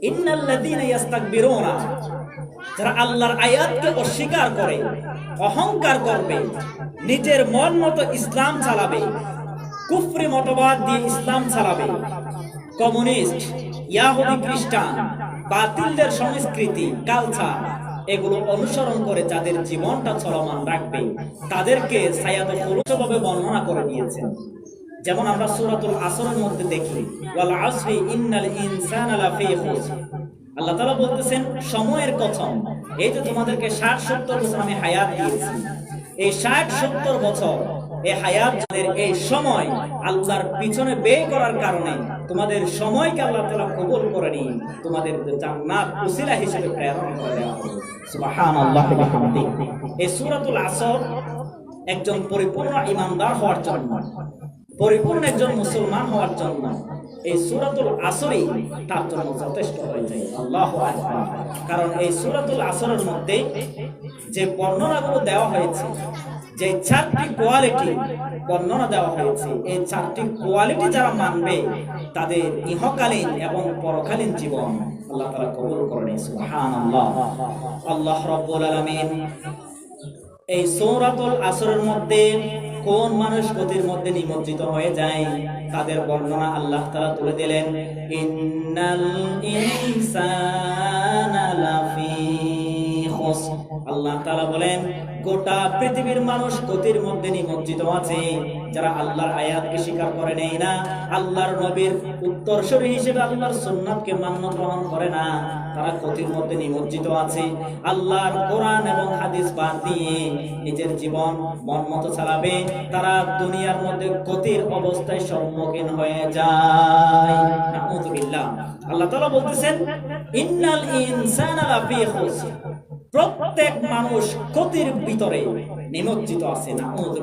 ইন্নাল্লাযীনা ইস্তাকবিরুনা, যারা আল্লাহর আয়াতকে অস্বীকার করে, অহংকার করবে, নিজের মন মতো ইসলাম চালাবে, কুফরি মতবাদ দিয়ে ইসলাম চালাবে, কমিউনিস্ট, ইহুদি, খ্রিস্টান, বাতিলদের সংস্কৃতি, কালচার এগুলো অনুসরণ করে যাদের জীবনটা চলমান রাখবে, তাদেরকে সায়াদুল্লাহভাবে বর্ণনা করে দিয়েছেন। যেমন আমরা সূরাতুল আসরের মধ্যে দেখি, ওয়াল আসরি ইন্নাল ইনসানা লাফি খুসর। আল্লাহ তাআলা বলতেছেন সময়ের কসম, এই যে তোমাদেরকে 60-70 বছর আমি হায়াত দিয়েছি, এই 60-70 বছর এই হায়াতের এই সময় আল্লাহর পিছনে ব্যয় করার কারণে তোমাদের সময়কে আল্লাহ তাআলা কবুল করে নিয়ে তোমাদের জান্নাত উসিলা হিসেবে প্রেরণ করে দেওয়া হবে। সুবহানাল্লাহি ওয়া বিহামদিহি। এই সূরাতুল আসর একজন পরিপূর্ণ ঈমানদার হওয়ার জন্য, পরিপূর্ণ একজন মুসলমান হওয়ার জন্য এই সূরাতুল আসরই তার জন্য যথেষ্ট হয়ে যায়। আল্লাহু আকবার। কারণ এই সূরাতুল আসরের মধ্যে যে বর্ণনাগুলো দেওয়া হয়েছে, যে 4টি কোয়ালিটি বর্ণনা দেওয়া হয়েছে, এই 4টি কোয়ালিটি যারা মানবে তাদের ইহকালীন এবং পরকালীন জীবন আল্লাহ তাআলা কবুল করেন। সুবহানাল্লাহ। আল্লাহ রাব্বুল আলামিন এই সূরাতুল আসরের মধ্যে কোন মানুষ গতির মধ্যে নিমজ্জিত হয়ে যায় তাদের বর্ণনা আল্লাহ তাআলা তুলে দিলেন। ইন্নাল ইনসানা লাফি খুসর। আল্লাহ তাআলা বলেন গোটা পৃথিবীর মানুষ গতির মধ্যে নিমজ্জিত আছে, যারা আল্লাহর আয়াতকে স্বীকার করে নেয় না, আল্লাহর নবীর উত্তরসূরি হিসেবে আল্লাহর সুন্নাতকে মান্য গ্রহণ করে না, তারা গতির মধ্যে নিমজ্জিত আছে। আল্লাহর কোরআন এবং হাদিস বাদ দিয়ে নিজের জীবন মনমতো চালাবে, তারা দুনিয়ার মধ্যে গতির অবস্থায় সম্মুখীন হয়ে যায়। নাউযুবিল্লাহ। আল্লাহ তাআলা বলতেছেন ইন্নাল ইনসানা লাফি খুসর, প্রত্যেক মানুষ গতির ভিতরে নিমজ্জিত আছে। নাউযুবিল্লাহ।